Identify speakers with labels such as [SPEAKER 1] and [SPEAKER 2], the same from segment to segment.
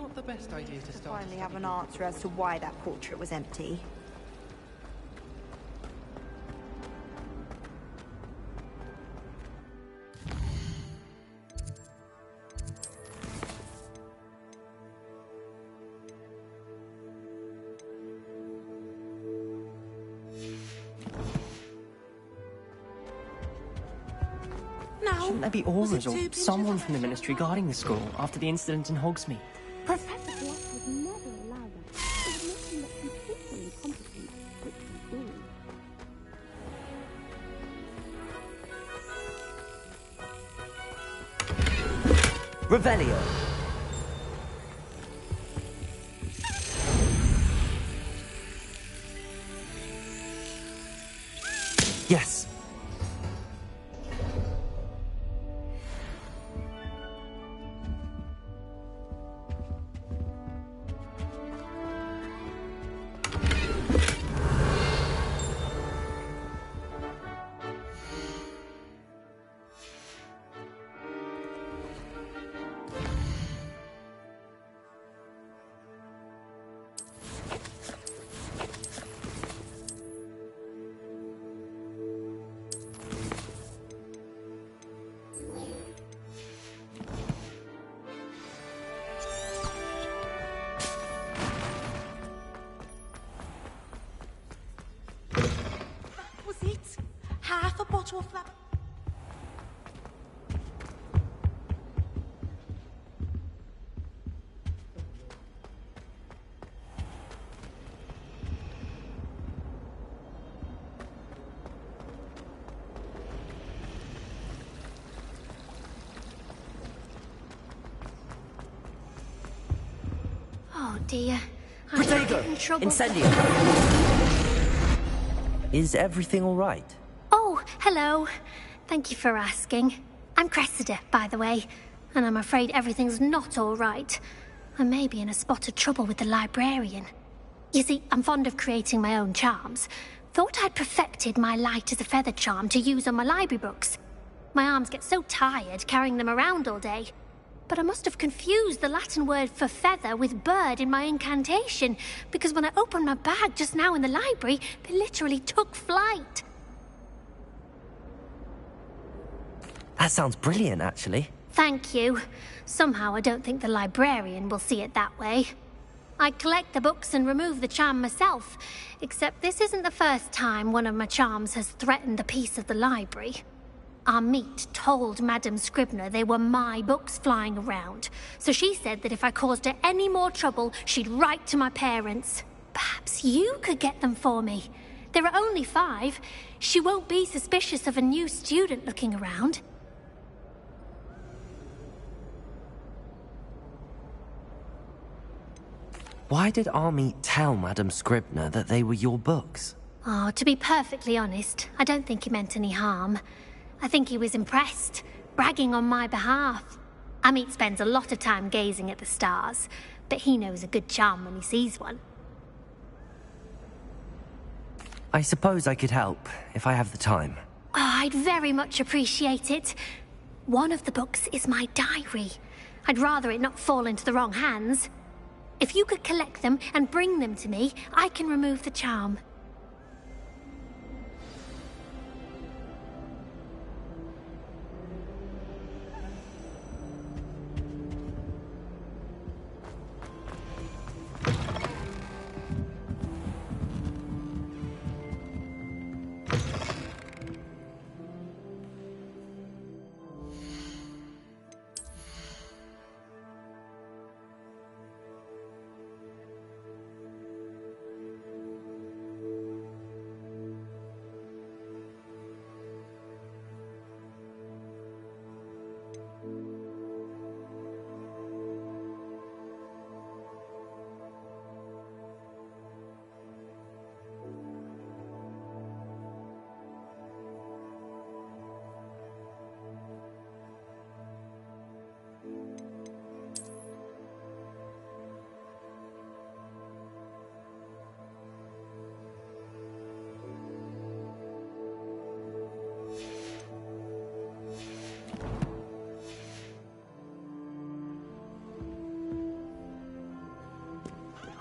[SPEAKER 1] not the best idea to start.
[SPEAKER 2] Finally have an answer as to why that portrait was empty.
[SPEAKER 3] Shouldn't there be aurors or someone from the Ministry guarding the school after the incident in Hogsmeade?
[SPEAKER 4] Professor Block would never allow that. It would make him look completely incompetent, which he is.
[SPEAKER 5] Revelio. Yes.
[SPEAKER 6] Half a bottle of flap.
[SPEAKER 4] Oh dear.
[SPEAKER 5] Protego! Incendio! Is everything all right?
[SPEAKER 4] Oh, hello. Thank you for asking. I'm Cressida, by the way, and I'm afraid everything's not all right. I may be in a spot of trouble with the librarian. You see, I'm fond of creating my own charms. Thought I'd perfected my light as a feather charm to use on my library books. My arms get so tired carrying them around all day. But I must have confused the Latin word for feather with bird in my incantation, because when I opened my bag just now in the library, they literally took flight.
[SPEAKER 5] That sounds brilliant, actually.
[SPEAKER 4] Thank you. Somehow I don't think the librarian will see it that way. I collect the books and remove the charm myself, except this isn't the first time one of my charms has threatened the peace of the library. Amit told Madame Scribner they were my books flying around, so she said that if I caused her any more trouble, she'd write to my parents. Perhaps you could get them for me. There are only 5. She won't be suspicious of a new student looking around.
[SPEAKER 5] Why did Amit tell Madame Scribner that they were your books?
[SPEAKER 4] Oh, to be perfectly honest, I don't think he meant any harm. I think he was impressed, bragging on my behalf. Amit spends a lot of time gazing at the stars, but he knows a good charm when he sees one.
[SPEAKER 5] I suppose I could help, if I have the time.
[SPEAKER 4] Oh, I'd very much appreciate it. One of the books is my diary. I'd rather it not fall into the wrong hands. If you could collect them and bring them to me, I can remove the charm.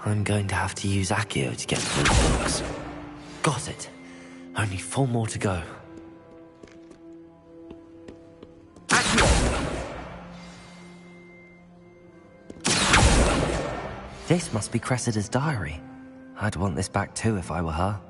[SPEAKER 5] I'm going to have to use Accio to get to those books. Got it. Only 4 more to go. Accio! This must be Cressida's diary. I'd want this back too if I were her.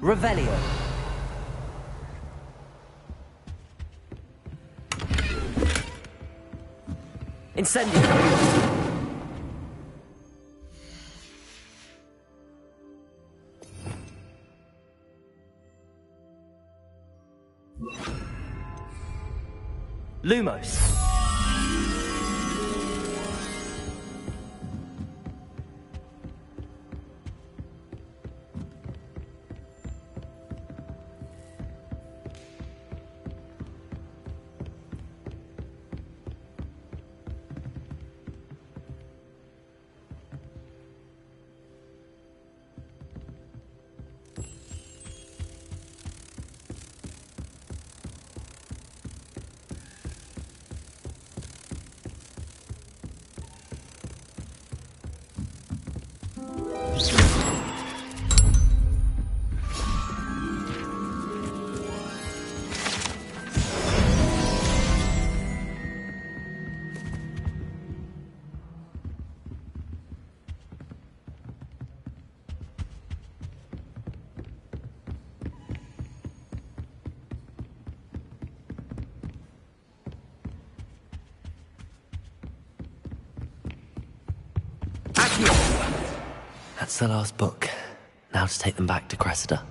[SPEAKER 5] Revelio. Incendio. Lumos. That's the last book. Now to take them back to Cressida.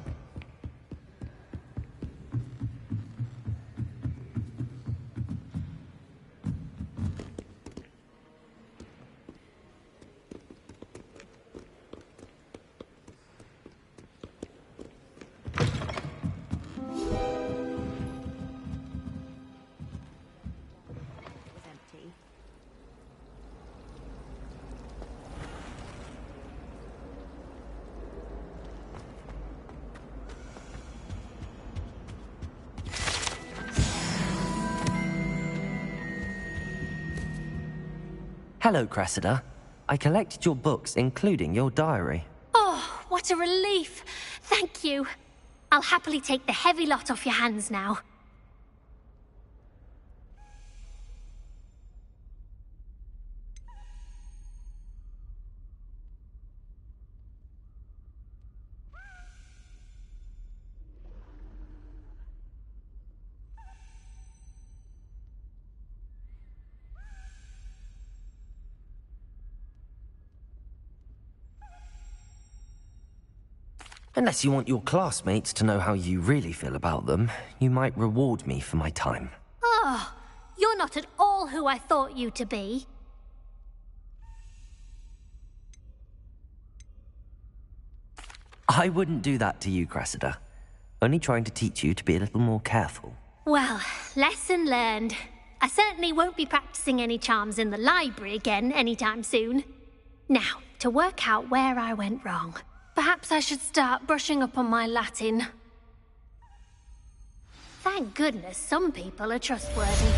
[SPEAKER 5] Hello, Cressida. I collected your books, including your diary.
[SPEAKER 4] Oh, what a relief. Thank you. I'll happily take the heavy lot off your hands now.
[SPEAKER 5] Unless you want your classmates to know how you really feel about them, you might reward me for my time.
[SPEAKER 4] Oh, you're not at all who I thought you to be.
[SPEAKER 5] I wouldn't do that to you, Cressida. Only trying to teach you to be a little more careful.
[SPEAKER 4] Well, lesson learned. I certainly won't be practicing any charms in the library again anytime soon. Now, to work out where I went wrong. Perhaps I should start brushing up on my Latin. Thank goodness some people are trustworthy.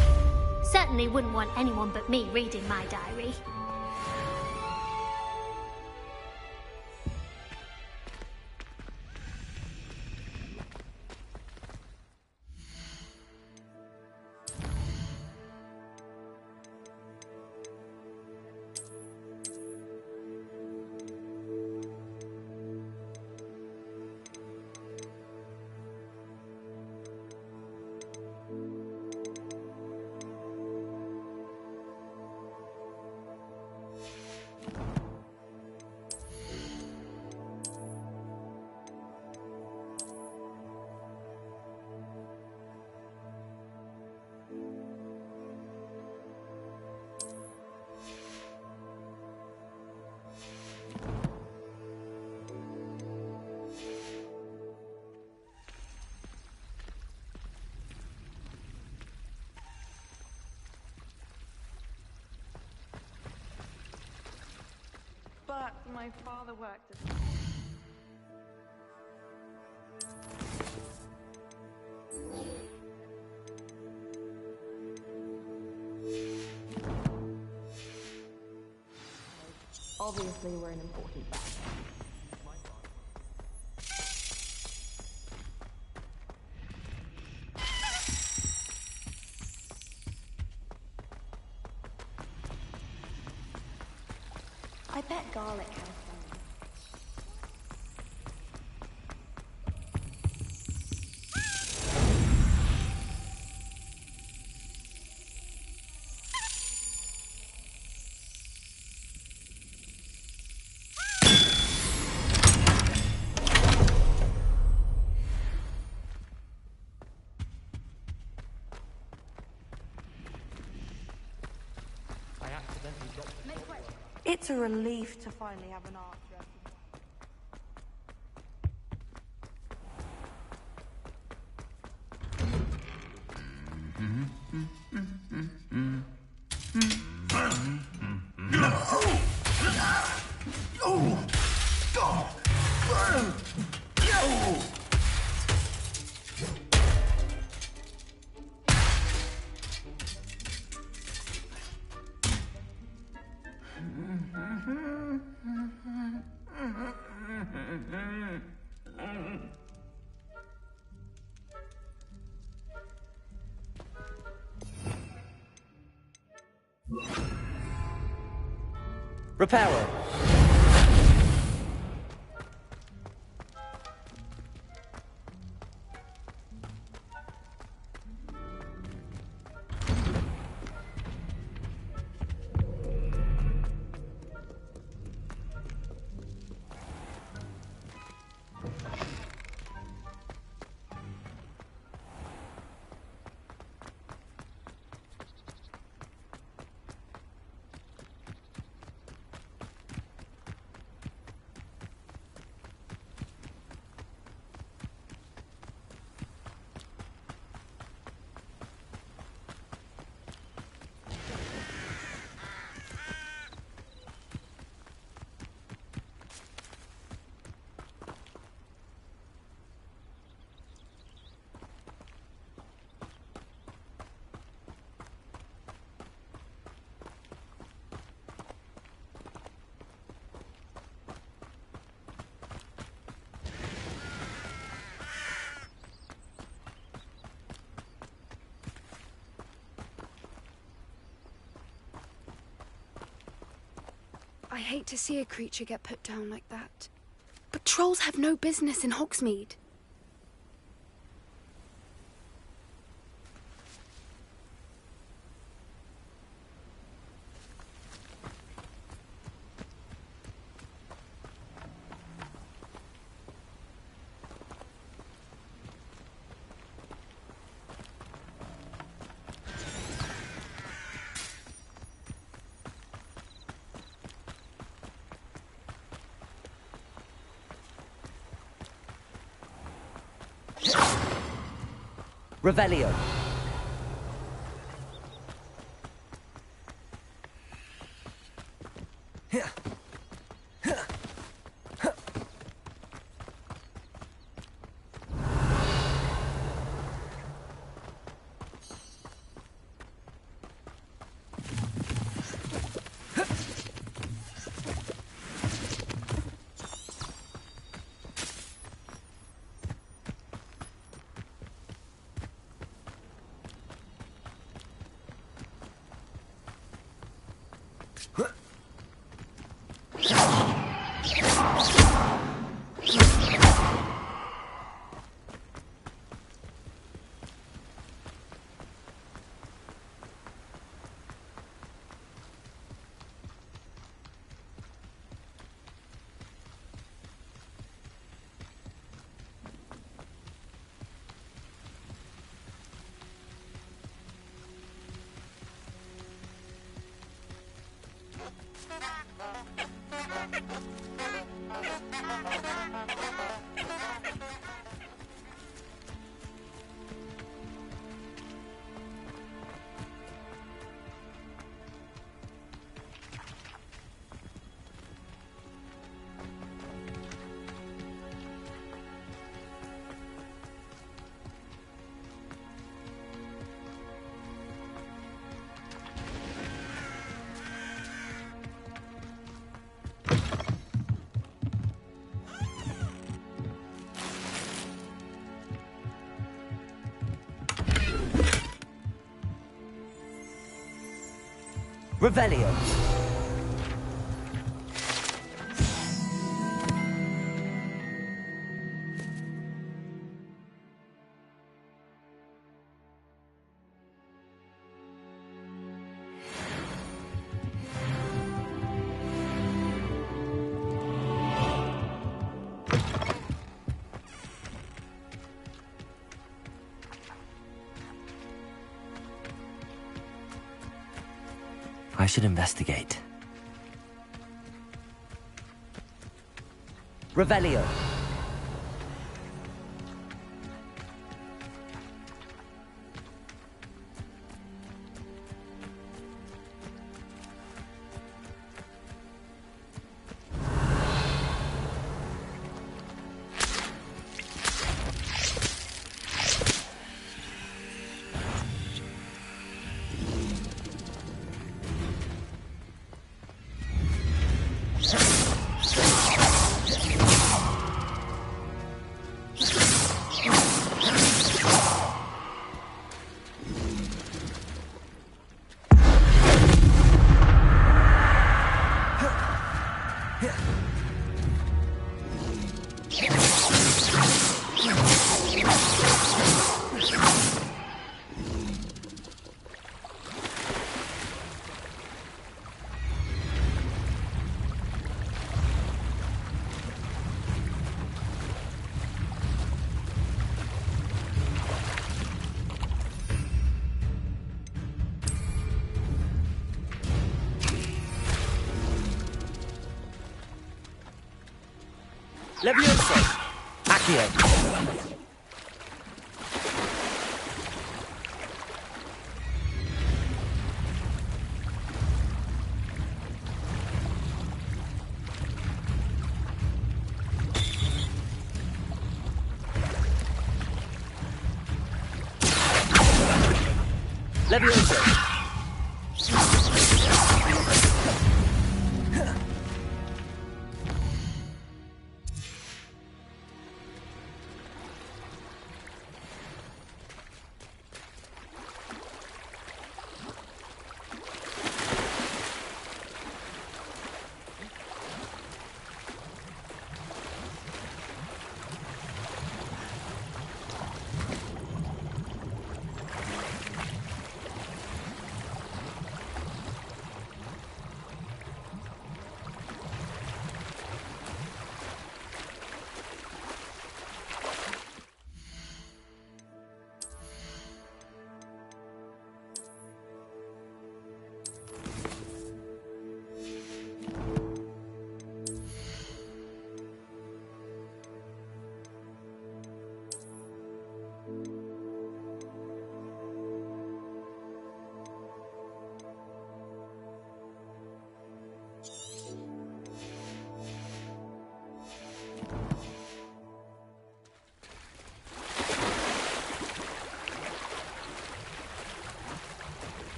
[SPEAKER 4] Certainly wouldn't want anyone but me reading my diary.
[SPEAKER 6] But my father worked at...
[SPEAKER 2] Obviously, we're an important battle. I bet garlic has some.
[SPEAKER 6] It's a relief to finally have an art dress.
[SPEAKER 5] Reparo!
[SPEAKER 1] I hate to see a creature get put down like that. But trolls have no business in Hogsmeade.
[SPEAKER 7] Revelio. Revelio.
[SPEAKER 5] I should investigate.
[SPEAKER 7] Revelio. Levioso. Accio. Levioso.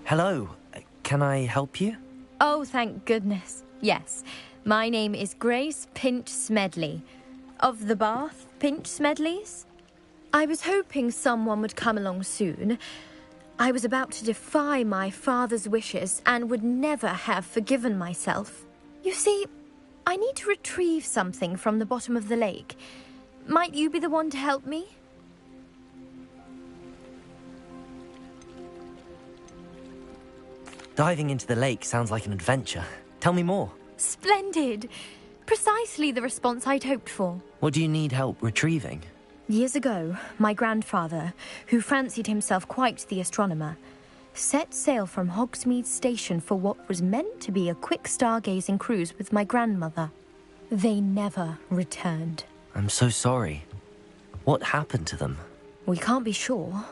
[SPEAKER 5] Hello. Can I help you?
[SPEAKER 8] Oh, thank goodness. Yes. My name is Grace Pinch Smedley. Of the Bath Pinch Smedleys? I was hoping someone would come along soon. I was about to defy my father's wishes and would never have forgiven myself. You see, I need to retrieve something from the bottom of the lake. Might you be the one to help me?
[SPEAKER 5] Diving into the lake sounds like an adventure. Tell me more.
[SPEAKER 8] Splendid! Precisely the response I'd hoped for.
[SPEAKER 5] What do you need help retrieving?
[SPEAKER 8] Years ago, my grandfather, who fancied himself quite the astronomer, set sail from Hogsmeade Station for what was meant to be a quick stargazing cruise with my grandmother. They never returned.
[SPEAKER 5] I'm so sorry. What happened to them?
[SPEAKER 8] We can't be sure.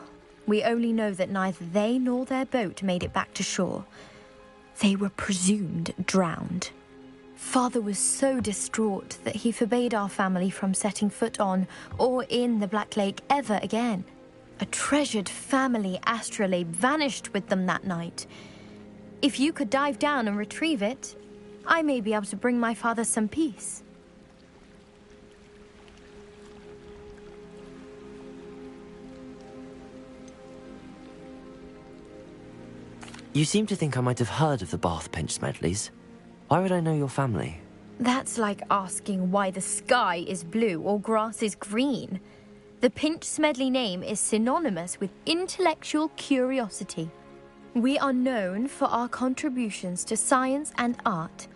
[SPEAKER 8] We only know that neither they nor their boat made it back to shore. They were presumed drowned. Father was so distraught that he forbade our family from setting foot on or in the Black Lake ever again. A treasured family astrolabe vanished with them that night. If you could dive down and retrieve it, I may be able to bring my father some peace.
[SPEAKER 5] You seem to think I might have heard of the Bath Pinch Smedleys. Why would I know your family?
[SPEAKER 8] That's like asking why the sky is blue or grass is green. The Pinch Smedley name is synonymous with intellectual curiosity. We are known for our contributions to science and art.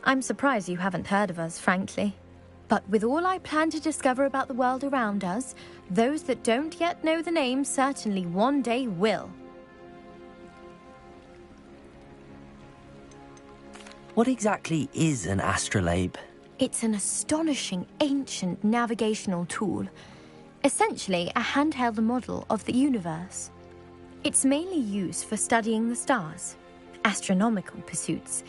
[SPEAKER 8] I'm surprised you haven't heard of us, frankly. But with all I plan to discover about the world around us, those that don't yet know the name certainly one day will.
[SPEAKER 5] What exactly is an astrolabe?
[SPEAKER 8] It's an astonishing ancient navigational tool. Essentially, a handheld model of the universe. It's mainly used for studying the stars, astronomical pursuits,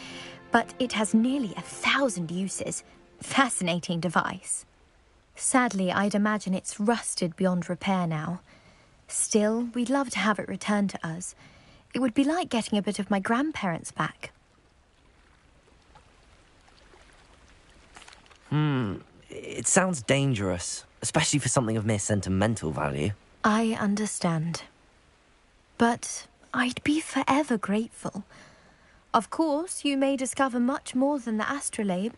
[SPEAKER 8] but it has nearly 1,000 uses. Fascinating device. Sadly, I'd imagine it's rusted beyond repair now. Still, we'd love to have it returned to us. It would be like getting a bit of my grandparents back.
[SPEAKER 5] It sounds dangerous, especially for something of mere sentimental value.
[SPEAKER 8] I understand. But I'd be forever grateful. Of course, you may discover much more than the astrolabe.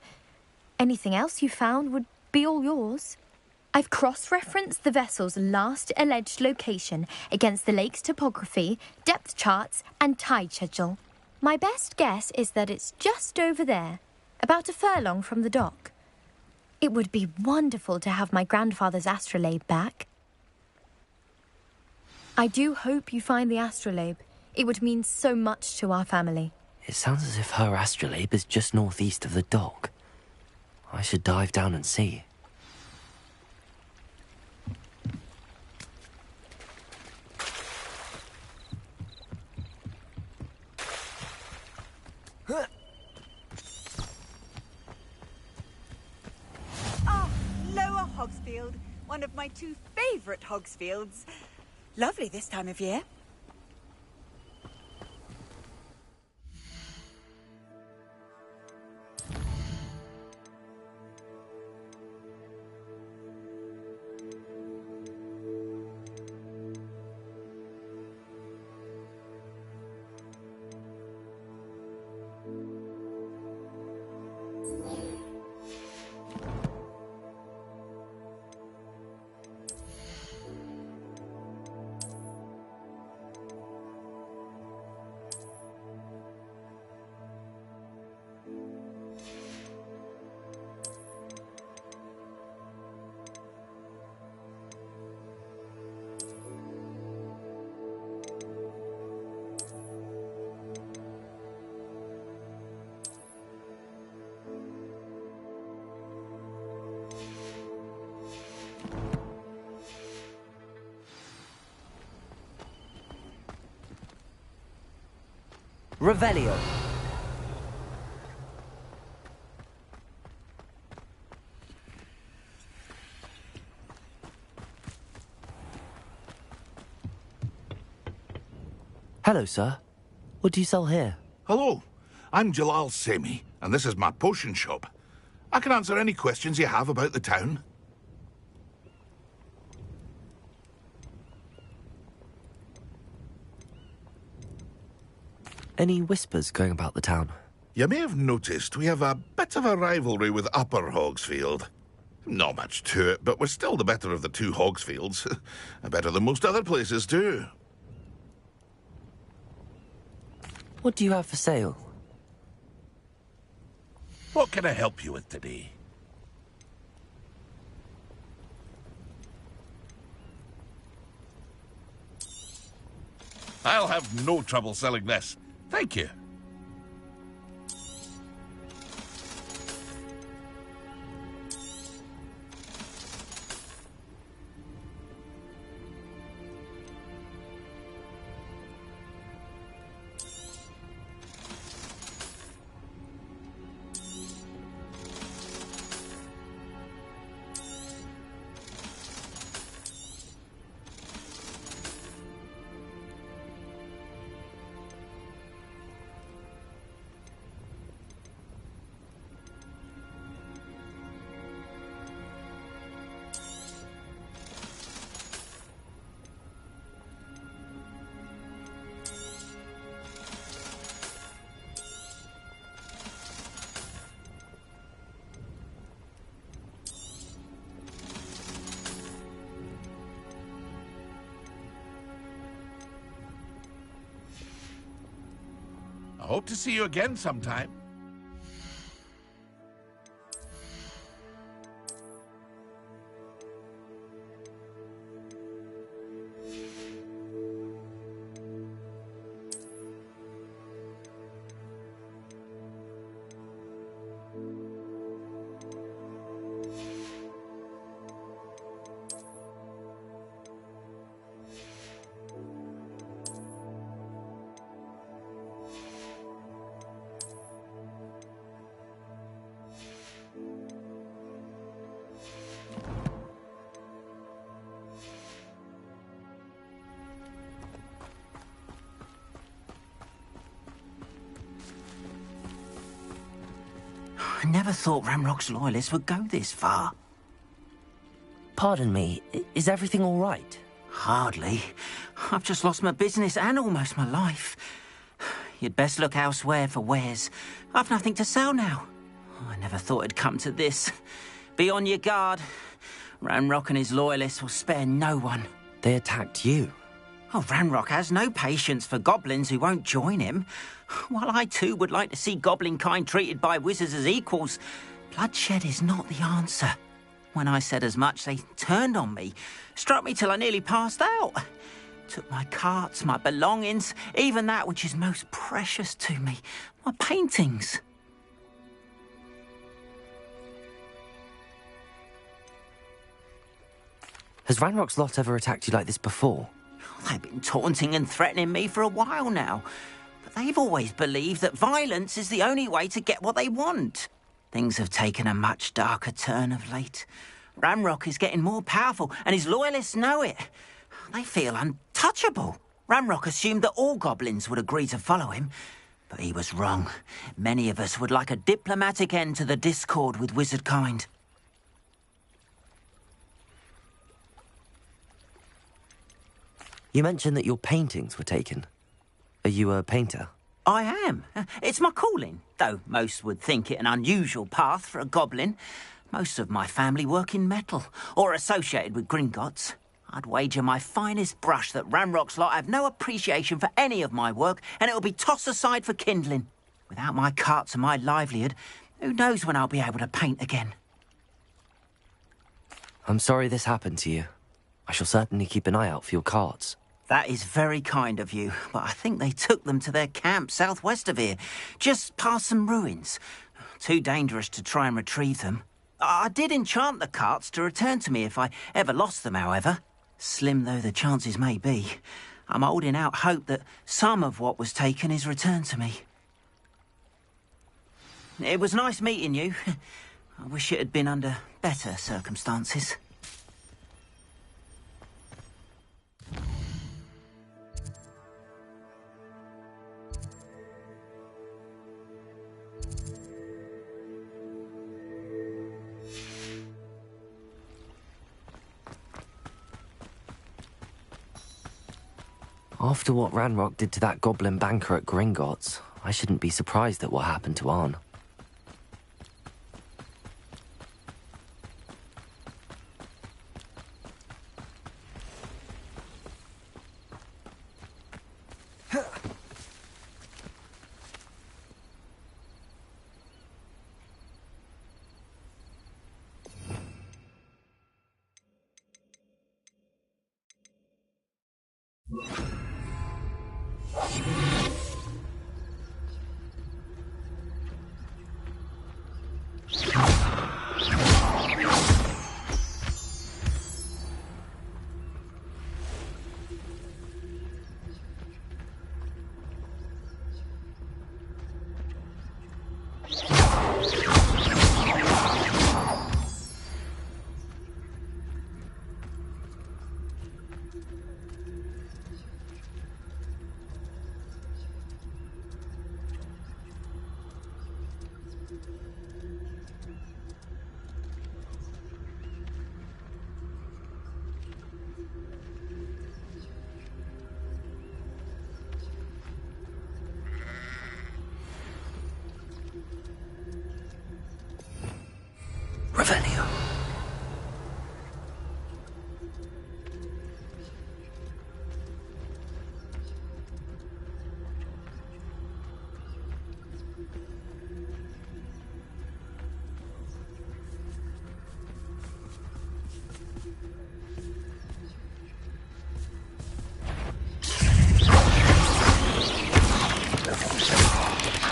[SPEAKER 8] Anything else you found would be all yours. I've cross-referenced the vessel's last alleged location against the lake's topography, depth charts, and tide schedule. My best guess is that it's just over there, about a furlong from the dock. It would be wonderful to have my grandfather's astrolabe back. I do hope you find the astrolabe. It would mean so much to our family.
[SPEAKER 5] It sounds as if her astrolabe is just northeast of the dock. I should dive down and see.
[SPEAKER 9] Lower Hogsfield, one of my two favourite Hogsfields. Lovely this time of year.
[SPEAKER 7] Revelio.
[SPEAKER 5] Hello, sir. What do you sell here?
[SPEAKER 10] Hello, I'm Jalal Semi, and this is my potion shop. I can answer any questions you have about the town.
[SPEAKER 5] Any whispers going about the town?
[SPEAKER 10] You may have noticed we have a bit of a rivalry with Upper Hogsfield. Not much to it, but we're still the better of the two Hogsfields. Better than most other places, too.
[SPEAKER 5] What do you have for sale?
[SPEAKER 10] What can I help you with today? I'll have no trouble selling this. Thank you. I hope to see you again sometime.
[SPEAKER 7] I never thought Ranrock's loyalists would go this far.
[SPEAKER 5] Pardon me, is everything all right?
[SPEAKER 7] Hardly. I've just lost my business and almost my life. You'd best look elsewhere for wares. I've nothing to sell now. I never thought it'd come to this. Be on your guard. Ranrock and his loyalists will spare no one.
[SPEAKER 5] They attacked you.
[SPEAKER 7] Oh, Ranrock has no patience for goblins who won't join him. While I too would like to see goblin kind treated by wizards as equals, bloodshed is not the answer. When I said as much, they turned on me, struck me till I nearly passed out. Took my carts, my belongings, even that which is most precious to me, my paintings.
[SPEAKER 5] Has Ranrock's lot ever attacked you like this before?
[SPEAKER 7] They've been taunting and threatening me for a while now. But they've always believed that violence is the only way to get what they want. Things have taken a much darker turn of late. Ranrock is getting more powerful, and his loyalists know it. They feel untouchable. Ranrock assumed that all goblins would agree to follow him, but he was wrong. Many of us would like a diplomatic end to the discord with wizard kind.
[SPEAKER 5] You mentioned that your paintings were taken. Are you a painter?
[SPEAKER 7] I am. It's my calling, though most would think it an unusual path for a goblin. Most of my family work in metal, or associated with Gringotts. I'd wager my finest brush that Ranrock's lot have no appreciation for any of my work, and it'll be tossed aside for kindling. Without my carts and my livelihood, who knows when I'll be able to paint again.
[SPEAKER 5] I'm sorry this happened to you. I shall certainly keep an eye out for your carts.
[SPEAKER 7] That is very kind of you, but I think they took them to their camp southwest of here, just past some ruins. Too dangerous to try and retrieve them. I did enchant the carts to return to me if I ever lost them, however. Slim though the chances may be, I'm holding out hope that some of what was taken is returned to me. It was nice meeting you. I wish it had been under better circumstances.
[SPEAKER 5] After what Ranrock did to that goblin banker at Gringotts, I shouldn't be surprised at what happened to Arn. Revelio.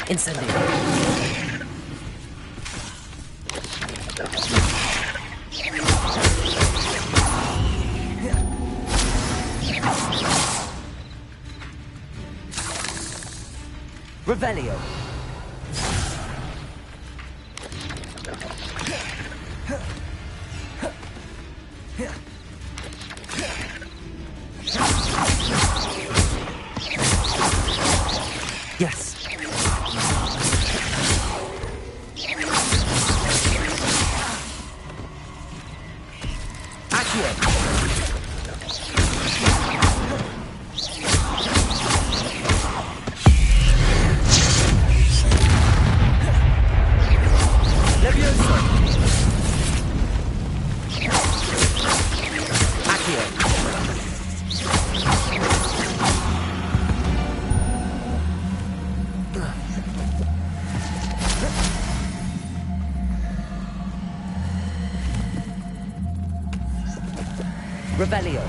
[SPEAKER 5] Incendio. Revelio. Yes. Accio. Revelio.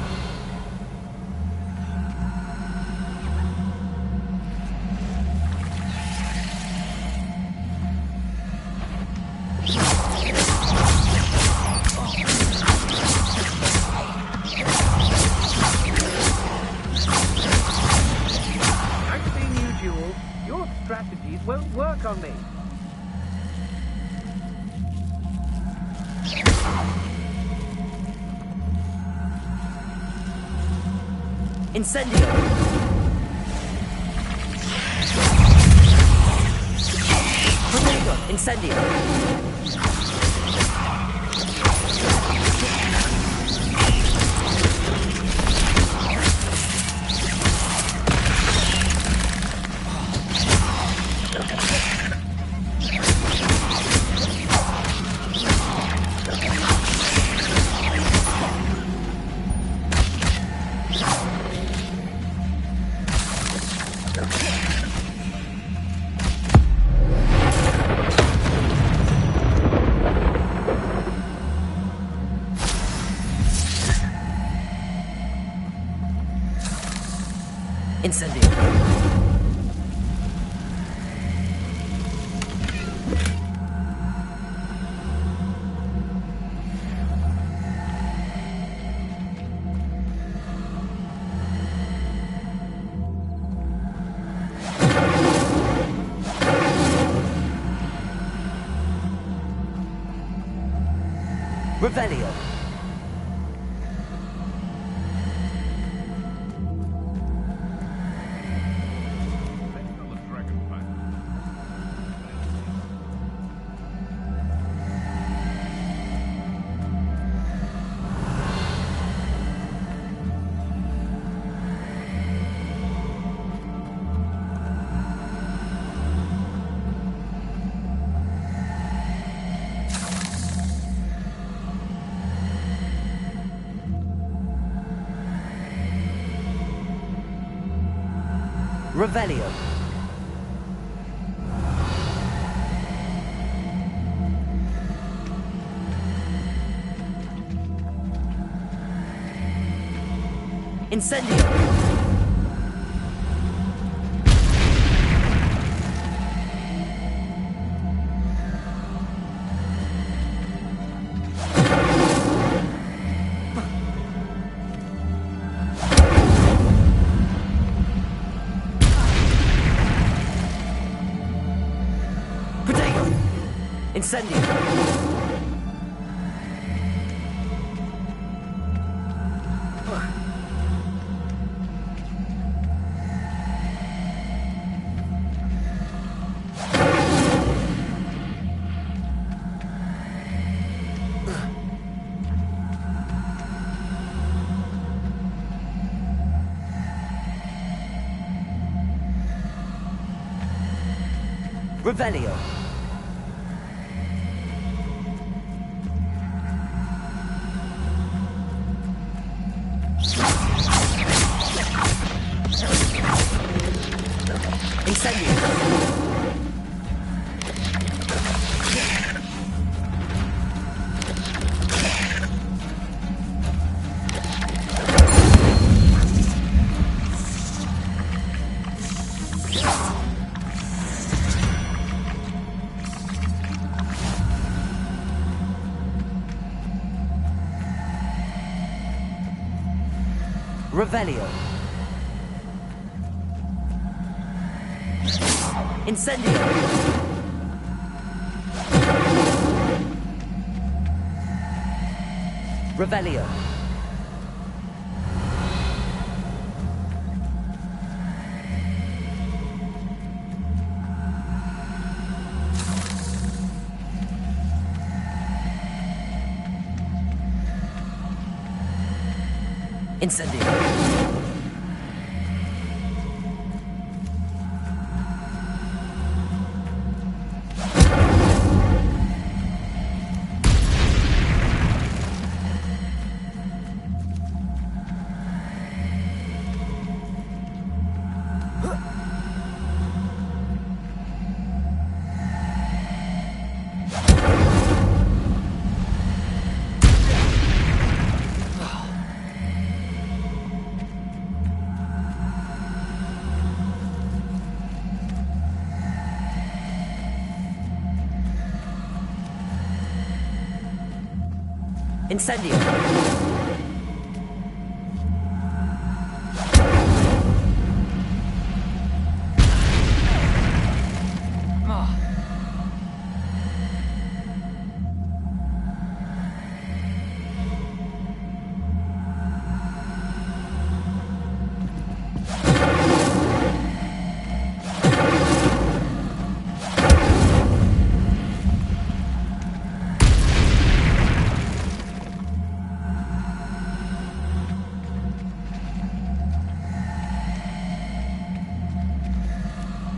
[SPEAKER 11] I've seen you, Jewel. Your strategies won't work on me.
[SPEAKER 5] Incendio. Tornado. Incendio. Incendio. Revelio. Revelio. Incendio. Protego. Incendio. Revelio. Incendio. Revelio. Incendio. Revelio. Incendio. Incendio.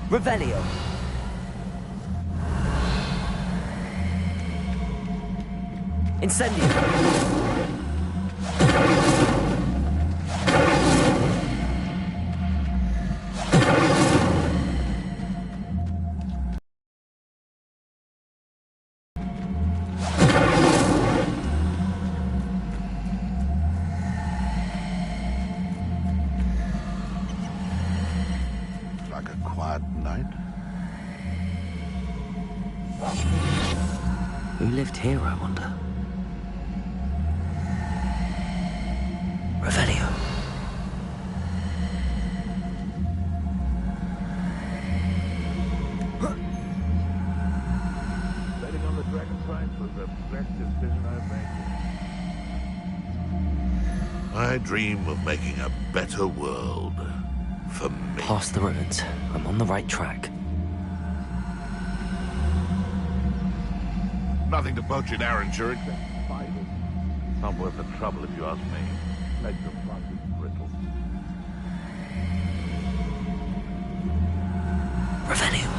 [SPEAKER 5] Revelio. Incendio.
[SPEAKER 10] Like a quiet night.
[SPEAKER 5] Who lived here, I wonder? Revelio.
[SPEAKER 10] Betting on the dragon sign was the best decision I've made. I dream of making a better world for me.
[SPEAKER 5] Past the ruins. I'm on the right track.
[SPEAKER 10] Nothing to poach in Arranshire except spiders. Not worth the trouble if you ask me. Legs are fuzzy, brittle.
[SPEAKER 5] Revelio.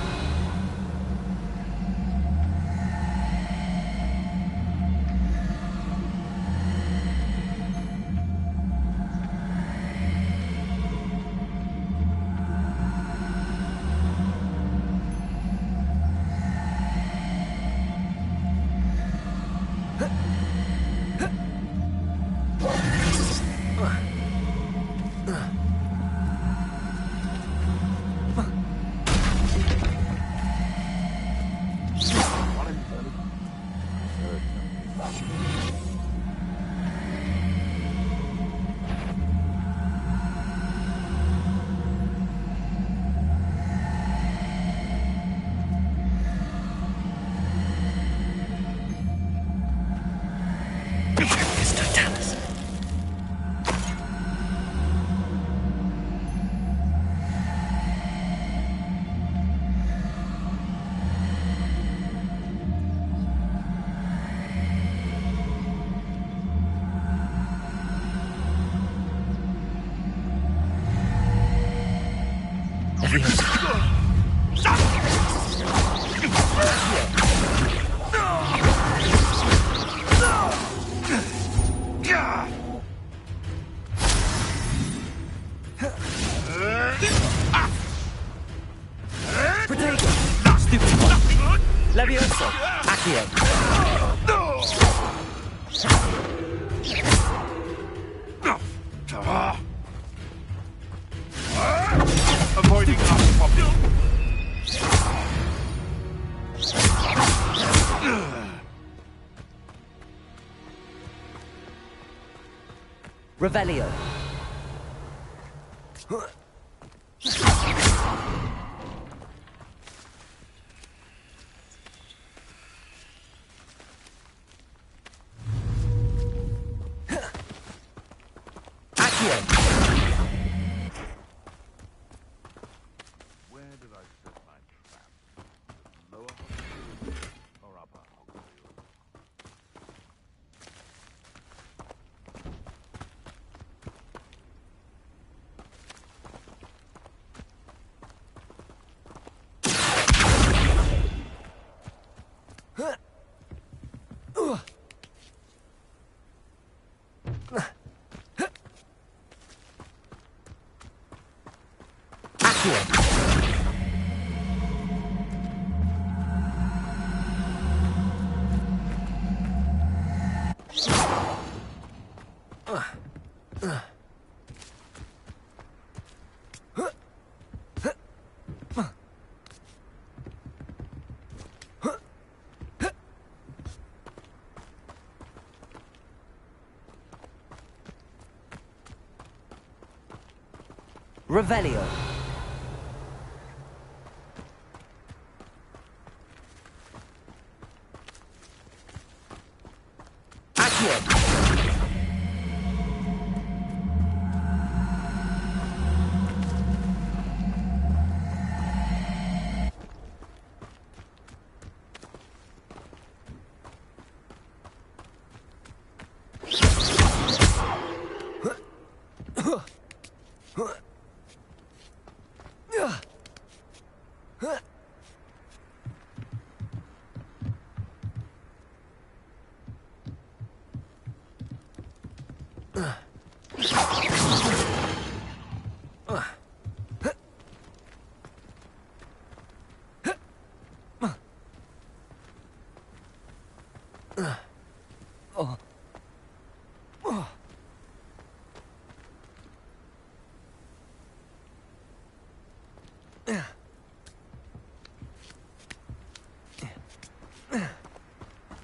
[SPEAKER 3] Levioso! Accio!
[SPEAKER 10] Avoiding us, Pop.
[SPEAKER 3] Revelio! Revelio. Accio.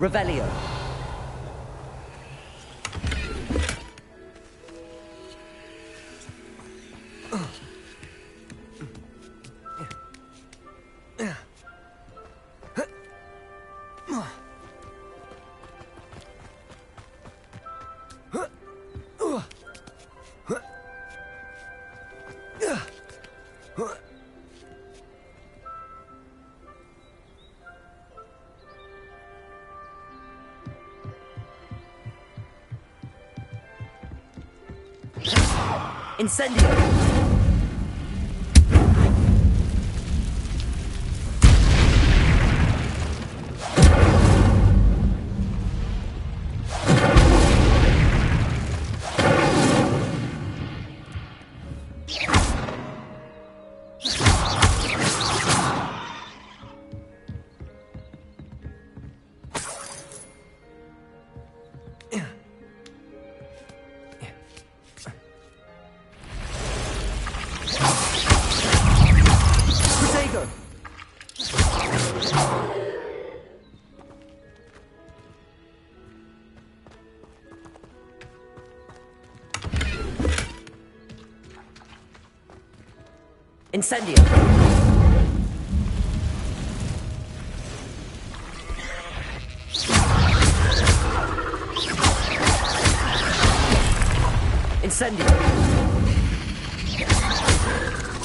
[SPEAKER 3] Revelio. Incendio! Incendio! Incendio!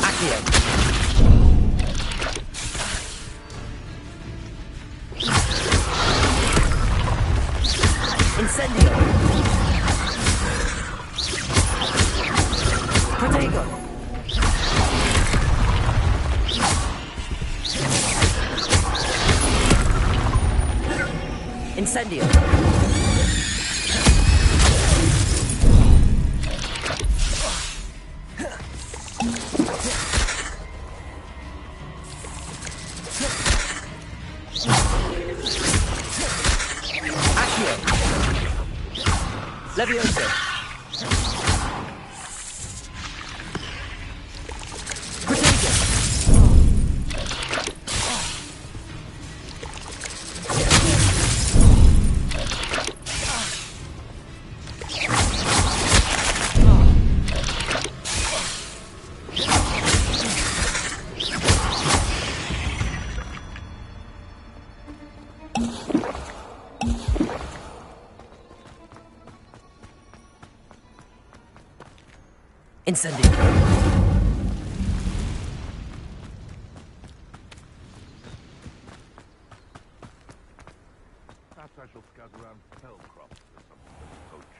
[SPEAKER 3] Accio! Incendio! Protego! Incendio! Accio! Levioso! Protego! Incendio!
[SPEAKER 10] Perhaps I shall scout around Fellcroft for something to poach.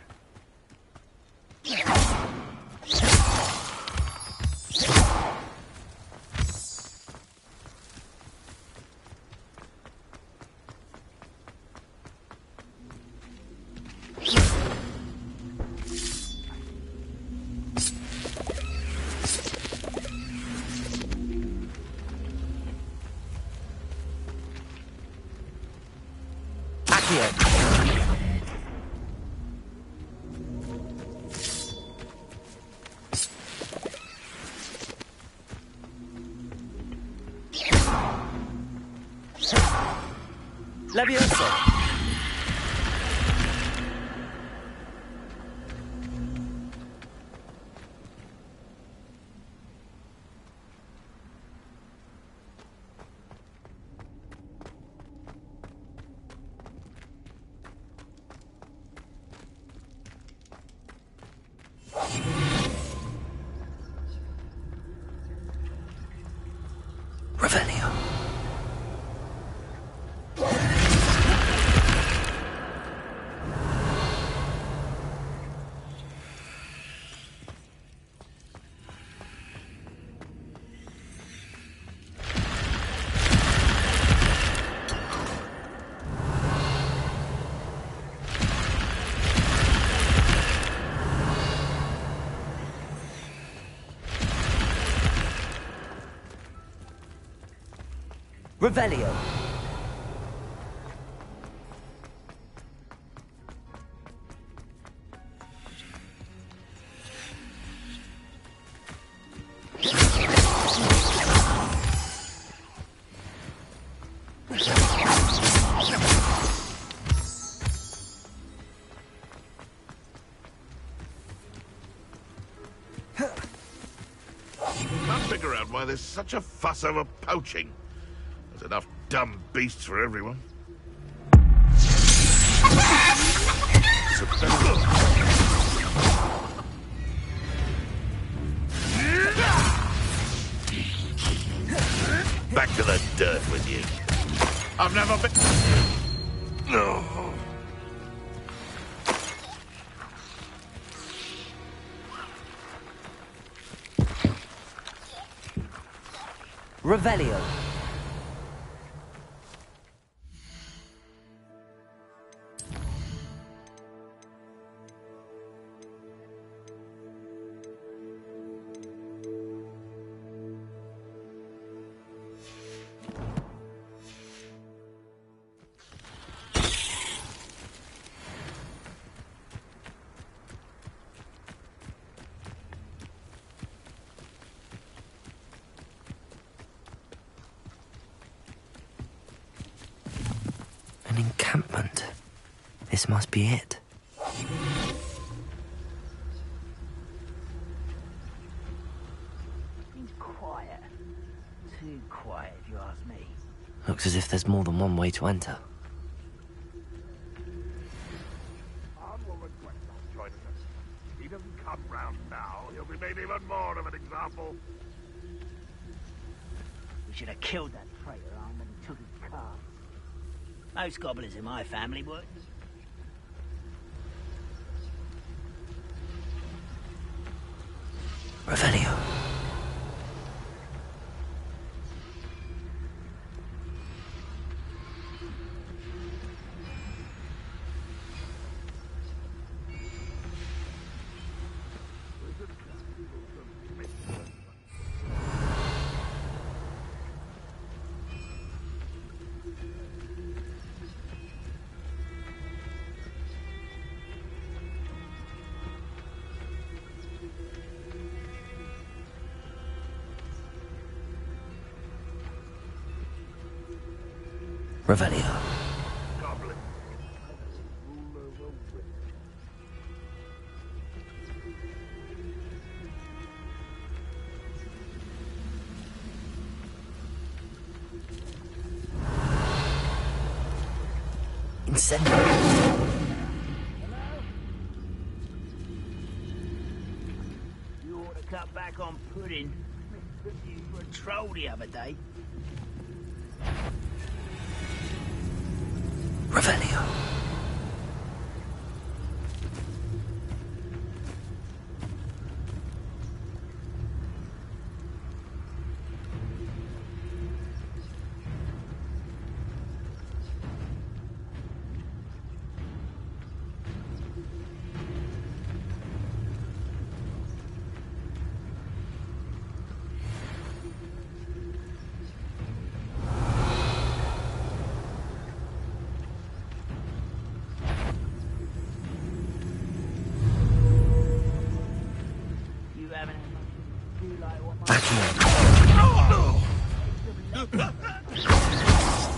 [SPEAKER 3] Levioso!
[SPEAKER 5] Revelio.
[SPEAKER 3] Revelio.
[SPEAKER 10] Can't figure out why there's such a fuss over poaching. There's enough dumb beasts for everyone. Back to the dirt with you. I've never been... No.
[SPEAKER 3] Revelio.
[SPEAKER 5] An encampment. This must be it.
[SPEAKER 6] Be quiet.
[SPEAKER 5] as if there's more than one way to enter.
[SPEAKER 12] If he doesn't come round now, he'll be made even more of an example.
[SPEAKER 13] We should have killed that traitor arm when he took his car. Most gobblers in my family would.
[SPEAKER 5] Revelio. Revelio. Incendio.
[SPEAKER 13] You ought to cut back on pudding. Took you for a troll the other day.
[SPEAKER 5] Revelio.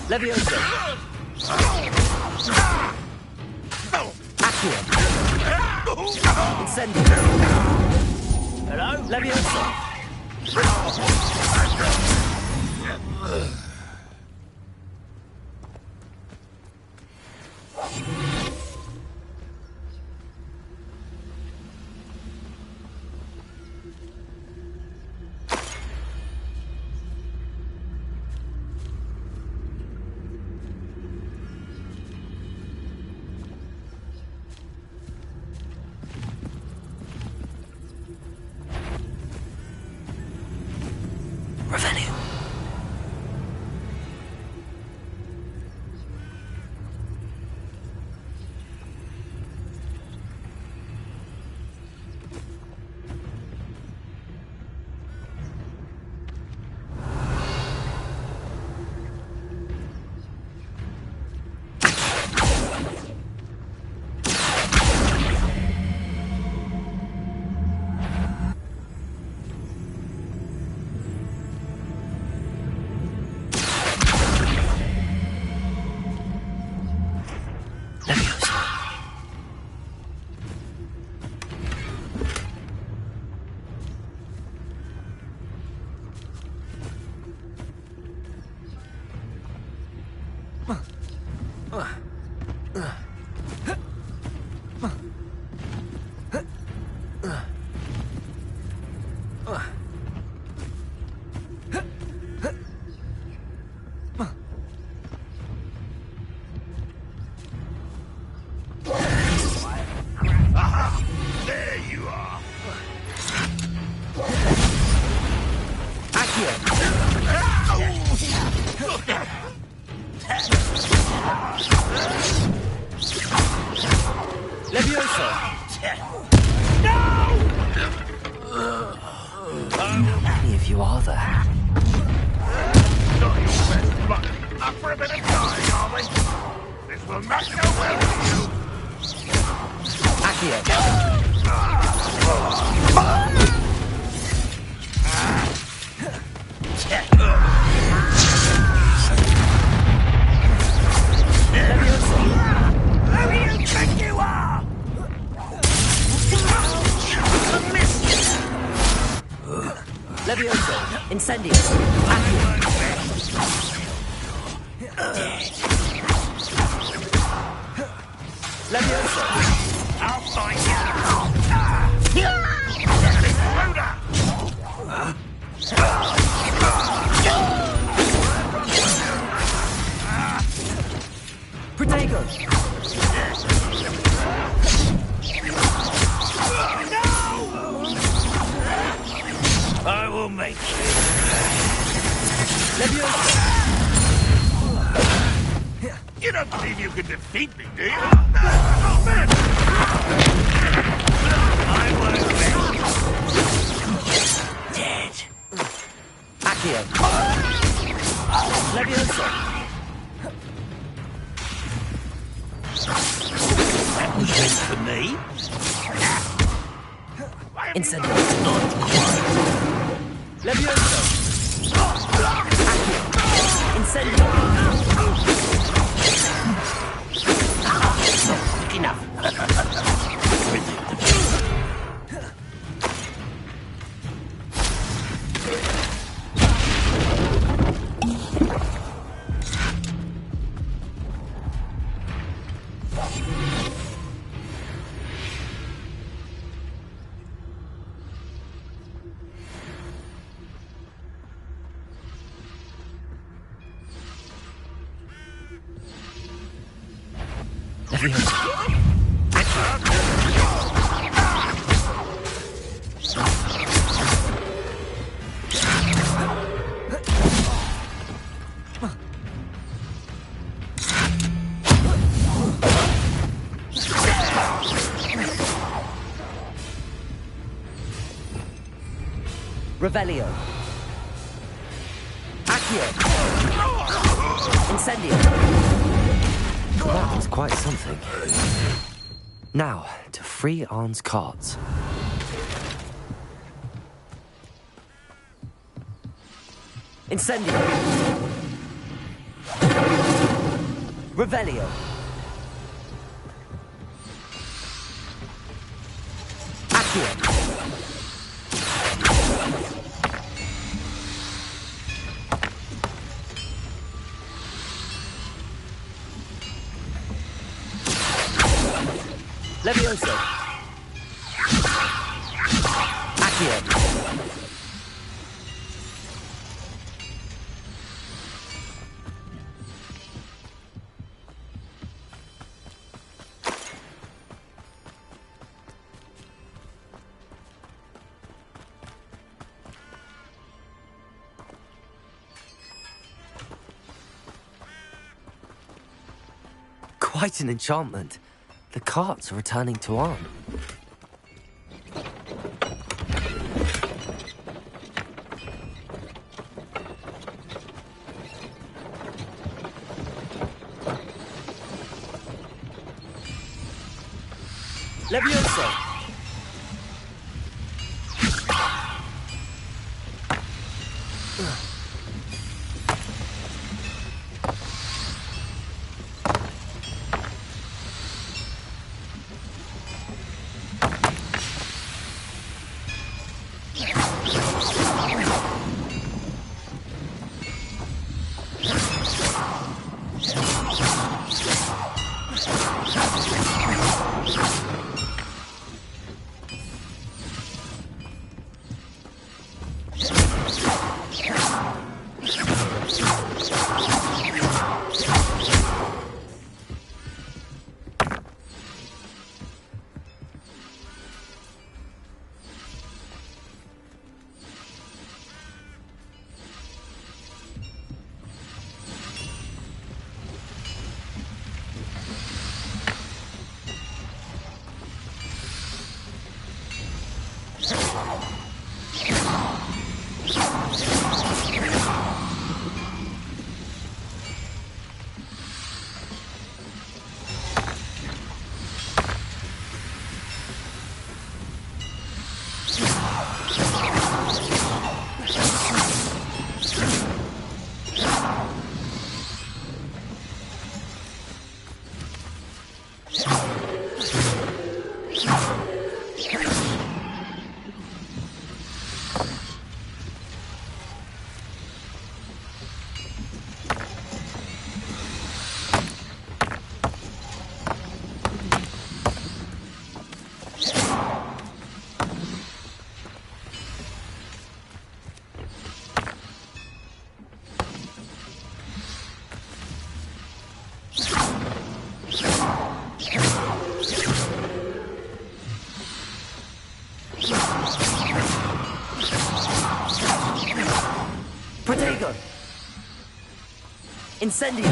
[SPEAKER 13] Levioso.
[SPEAKER 5] Accio. Incendio.
[SPEAKER 13] Hello?
[SPEAKER 5] Levioso. Revelio. Levioso! How many of you are there?
[SPEAKER 12] Up for a bit of time, are we? This will not go well with you.
[SPEAKER 5] Accio!
[SPEAKER 13] Who do you think you are?
[SPEAKER 5] Levioso! Incendio! Accio! Leviosa!
[SPEAKER 12] I'll find you!
[SPEAKER 5] Protego!
[SPEAKER 12] I will make you.
[SPEAKER 5] Leviosa!
[SPEAKER 12] You don't believe you can defeat me, do you? Oh, man! I won't let dead.
[SPEAKER 5] Accio! Leviosa!
[SPEAKER 12] That was meant for me.
[SPEAKER 5] Incendio! Leviosa! Accio! Incendio!
[SPEAKER 7] Enough.
[SPEAKER 5] Leviosa! Revelio. Accio. Incendio. That was quite something. Now, to free Arn's cards. Incendio. Revelio. Accio. Levioso. Accio. Quite an enchantment. The carts are returning to Arn. Levioso!
[SPEAKER 3] Protego! Incendio!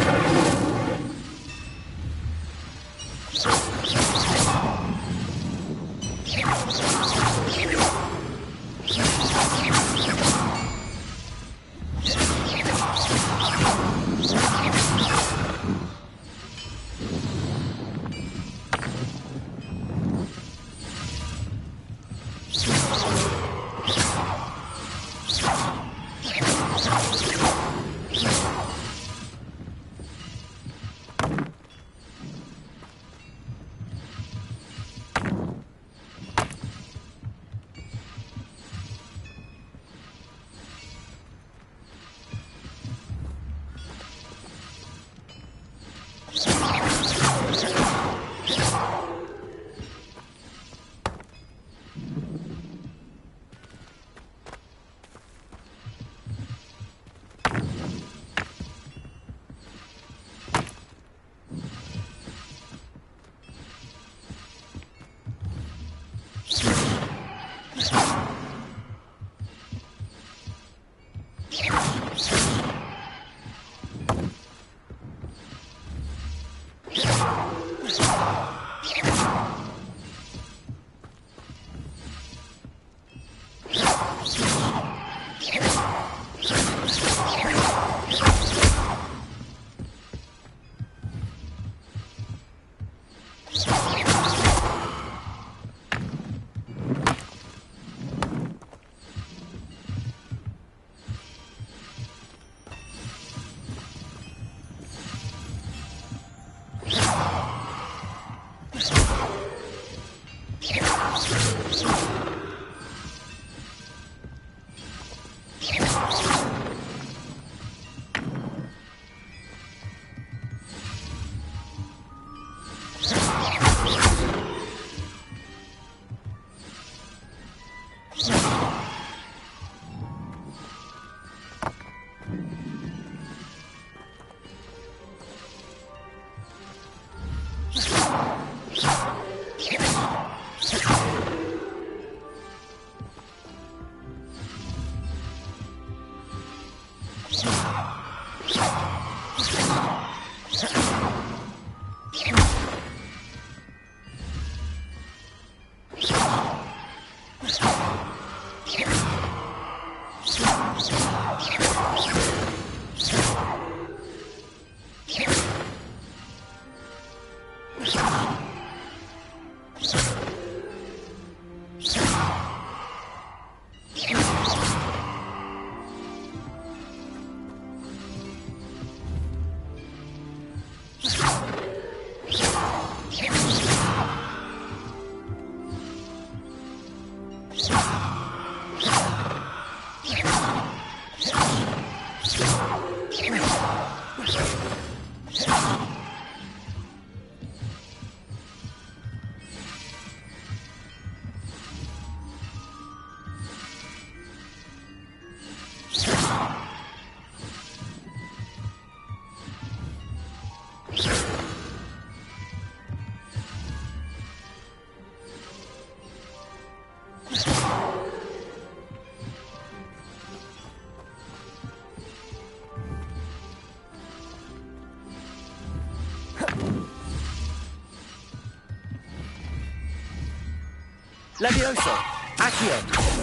[SPEAKER 3] Levioso! Accio!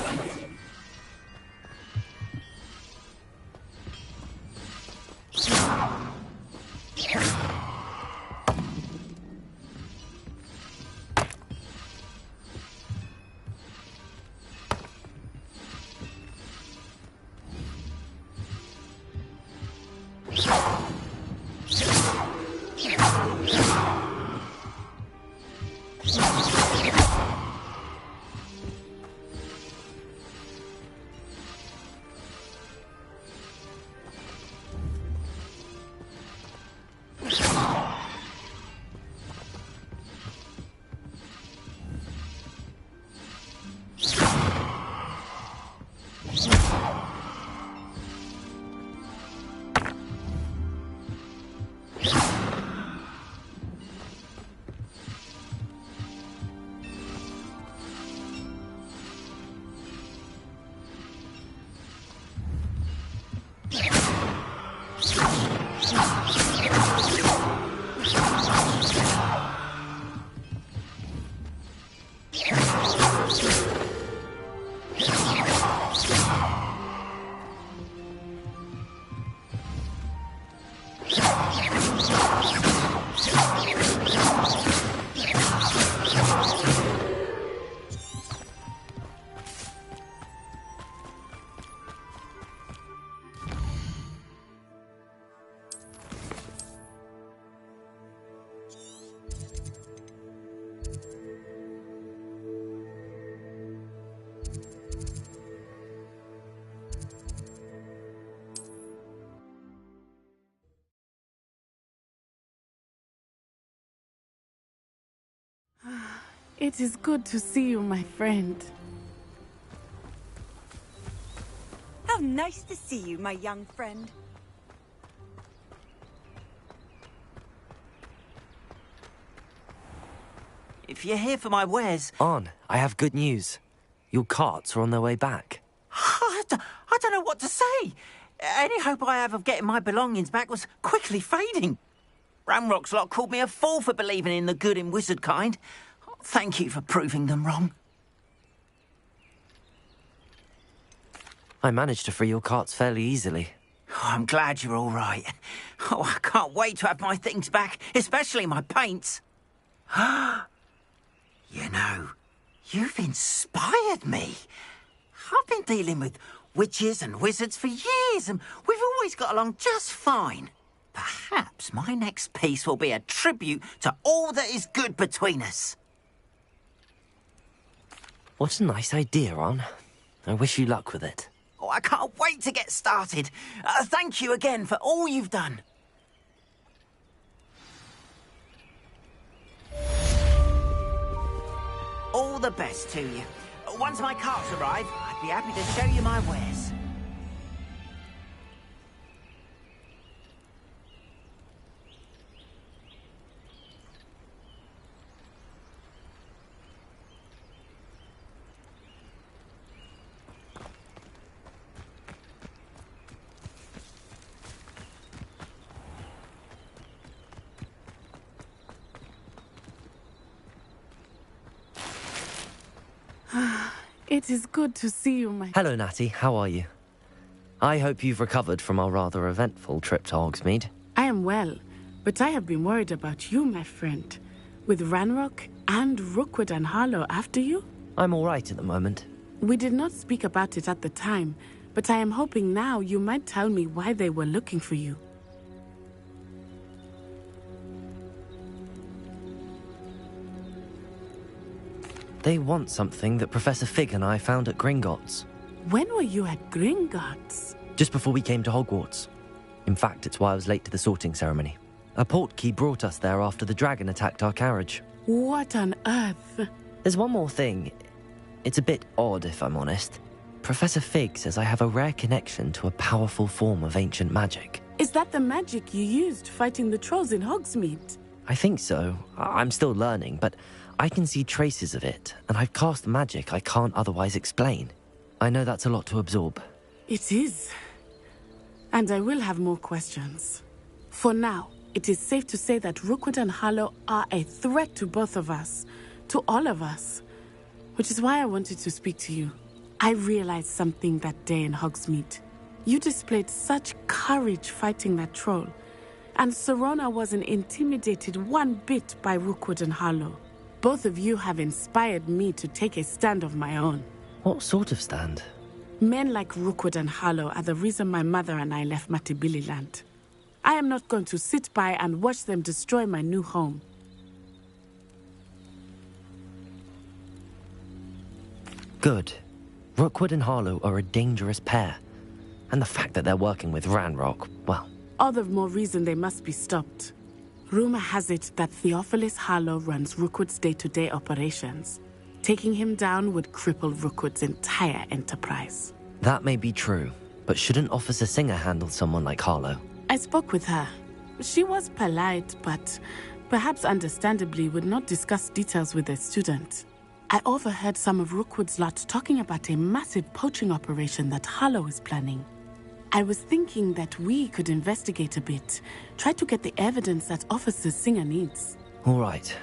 [SPEAKER 14] It is good to see you, my friend.
[SPEAKER 9] How nice to see you, my young friend.
[SPEAKER 7] If you're here for my wares...
[SPEAKER 5] Arn, I have good news. Your carts are on their way back.
[SPEAKER 7] I don't know what to say. Any hope I have of getting my belongings back was quickly fading. Ranrock's lot called me a fool for believing in the good in wizard kind. Thank you for proving them wrong.
[SPEAKER 5] I managed to free your carts fairly easily.
[SPEAKER 7] Oh, I'm glad you're all right. Oh, I can't wait to have my things back, especially my paints. You know, you've inspired me. I've been dealing with witches and wizards for years, and we've always got along just fine. Perhaps my next piece will be a tribute to all that is good between us.
[SPEAKER 5] What a nice idea, Arn. I wish you luck with it.
[SPEAKER 7] Oh, I can't wait to get started. Thank you again for all you've done. All the best to you. Once my carts arrive, I'd be happy to show you my wares.
[SPEAKER 14] It is good to see you, my...
[SPEAKER 5] Hello, Natty. How are you? I hope you've recovered from our rather eventful trip to Hogsmeade.
[SPEAKER 14] I am well, but I have been worried about you, my friend. With Ranrock and Rookwood and Harlow after you?
[SPEAKER 5] I'm all right at the moment.
[SPEAKER 14] We did not speak about it at the time, but I am hoping now you might tell me why they were looking for you.
[SPEAKER 5] They want something that Professor Fig and I found at Gringotts.
[SPEAKER 14] When were you at Gringotts?
[SPEAKER 5] Just before we came to Hogwarts. In fact, it's why I was late to the sorting ceremony. A portkey brought us there after the dragon attacked our carriage.
[SPEAKER 14] What on earth?
[SPEAKER 5] There's one more thing. It's a bit odd, if I'm honest. Professor Fig says I have a rare connection to a powerful form of ancient magic.
[SPEAKER 14] Is that the magic you used fighting the trolls in Hogsmeade?
[SPEAKER 5] I think so. I'm still learning, but I can see traces of it, and I've cast magic I can't otherwise explain. I know that's a lot to absorb.
[SPEAKER 14] It is. And I will have more questions. For now, it is safe to say that Rookwood and Harlow are a threat to both of us, to all of us. Which is why I wanted to speak to you. I realized something that day in Hogsmeade. You displayed such courage fighting that troll, and Serona wasn't intimidated one bit by Rookwood and Harlow. Both of you have inspired me to take a stand of my own.
[SPEAKER 5] What sort of stand?
[SPEAKER 14] Men like Rookwood and Harlow are the reason my mother and I left Matibili Land. I am not going to sit by and watch them destroy my new home.
[SPEAKER 5] Good. Rookwood and Harlow are a dangerous pair. And the fact that they're working with Ranrock, well...
[SPEAKER 14] All the more reason they must be stopped. Rumor has it that Theophilus Harlow runs Rookwood's day-to-day operations. Taking him down would cripple Rookwood's entire enterprise.
[SPEAKER 5] That may be true, but shouldn't Officer Singer handle someone like Harlow?
[SPEAKER 14] I spoke with her. She was polite, but perhaps understandably would not discuss details with a student. I overheard some of Rookwood's lot talking about a massive poaching operation that Harlow is planning. I was thinking that we could investigate a bit, try to get the evidence that Officer Singer needs.
[SPEAKER 5] All right,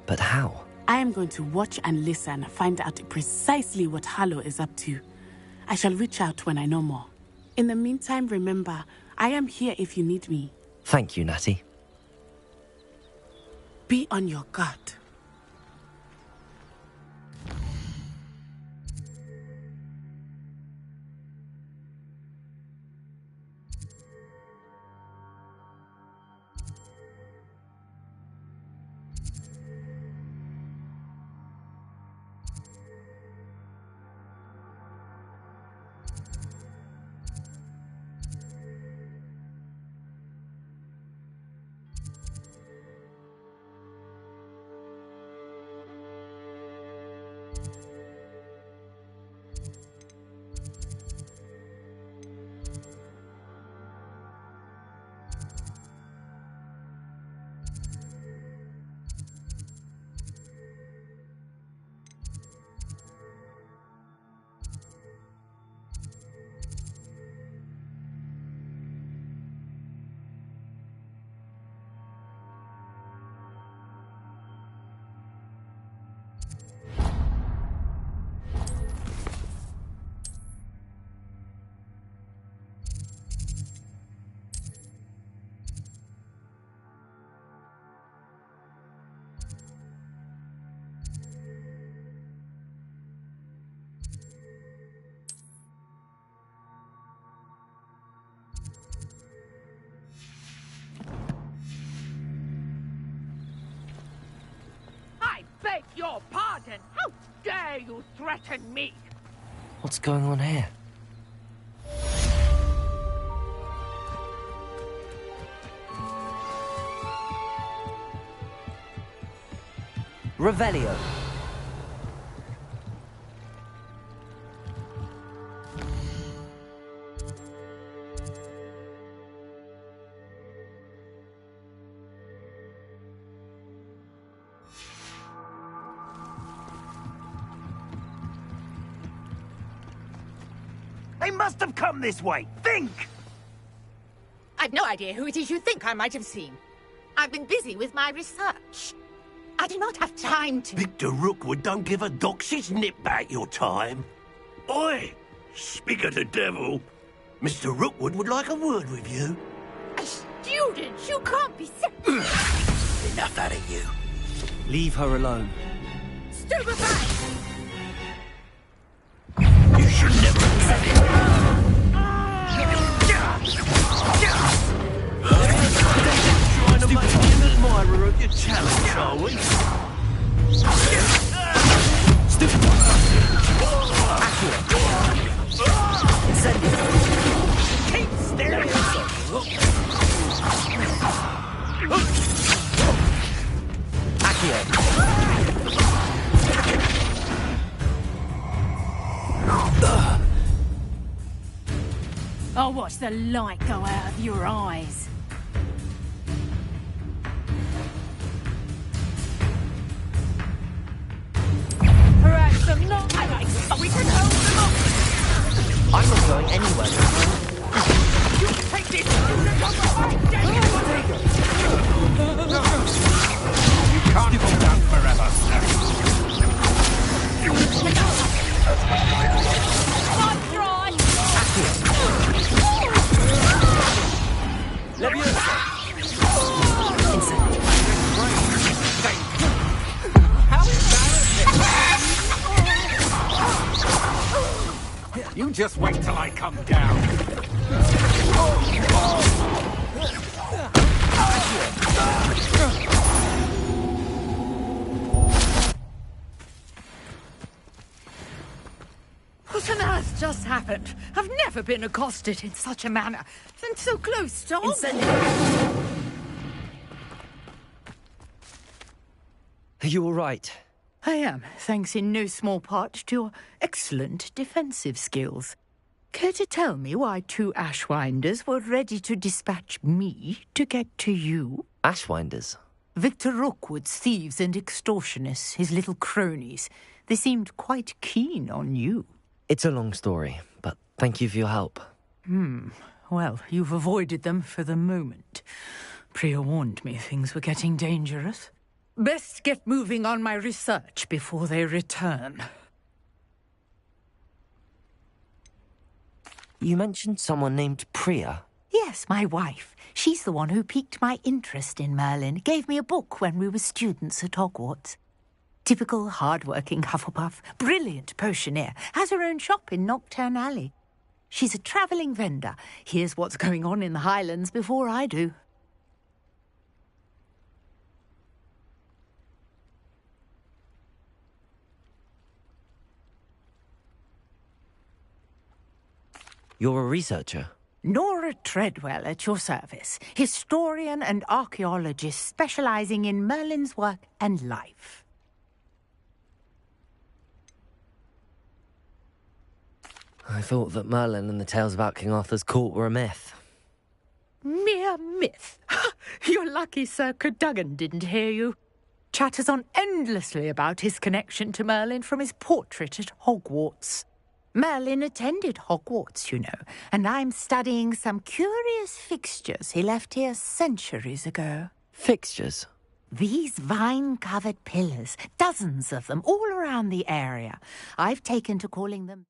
[SPEAKER 5] but how?
[SPEAKER 14] I am going to watch and listen, find out precisely what Harlow is up to. I shall reach out when I know more. In the meantime, remember, I am here if you need me.
[SPEAKER 5] Thank you, Natty.
[SPEAKER 14] Be on your guard.
[SPEAKER 11] beg your pardon! How dare you threaten me?
[SPEAKER 5] What's going on here? Revelio.
[SPEAKER 13] They must have come this way. Think!
[SPEAKER 15] I've no idea who it is you think I might have seen. I've been busy with my research. I do not have time to...
[SPEAKER 16] Victor Rookwood don't give a doxy's nip back your time. Oi! Speak of the devil. Mr. Rookwood would like a word with you.
[SPEAKER 15] A student? You can't be so...
[SPEAKER 16] Enough out of you.
[SPEAKER 3] Leave her alone.
[SPEAKER 15] Stupefy!
[SPEAKER 16] You should never have said it. Trying to make me an admirer of your talent, are we?
[SPEAKER 13] Keep staring at
[SPEAKER 17] I'll watch the light go out of your eyes. Perhaps some not highlights, but we can hold them off.
[SPEAKER 5] I'm not going anywhere.
[SPEAKER 11] You take this student on the right day! You can't hold down forever,
[SPEAKER 17] Not dry!
[SPEAKER 11] You just wait till I come down.
[SPEAKER 17] What on earth just happened? I've never been accosted in such a manner, and so close to
[SPEAKER 5] Are you all right?
[SPEAKER 17] I am, thanks in no small part to your excellent defensive skills. Care to tell me why two Ashwinders were ready to dispatch me to get to you?
[SPEAKER 5] Ashwinders?
[SPEAKER 17] Victor Rookwood's thieves and extortionists, his little cronies. They seemed quite keen on you.
[SPEAKER 5] It's a long story, but thank you for your help.
[SPEAKER 17] Well, you've avoided them for the moment. Priya warned me things were getting dangerous. Best get moving on my research before they return.
[SPEAKER 5] You mentioned someone named Priya.
[SPEAKER 17] Yes, my wife. She's the one who piqued my interest in Merlin. Gave me a book when we were students at Hogwarts. Typical hard-working Hufflepuff, brilliant potioneer, has her own shop in Knockturn Alley. She's a travelling vendor. Hears what's going on in the Highlands before I do.
[SPEAKER 5] You're a researcher?
[SPEAKER 17] Nora Treadwell at your service. Historian and archaeologist specialising in Merlin's work and life.
[SPEAKER 5] I thought that Merlin and the tales about King Arthur's court were a myth.
[SPEAKER 17] Mere myth. You're lucky Sir Cadogan didn't hear you. Chatters on endlessly about his connection to Merlin from his portrait at Hogwarts. Merlin attended Hogwarts, you know, and I'm studying some curious fixtures he left here centuries ago.
[SPEAKER 5] Fixtures?
[SPEAKER 17] These vine-covered pillars, dozens of them, all around the area. I've taken to calling them...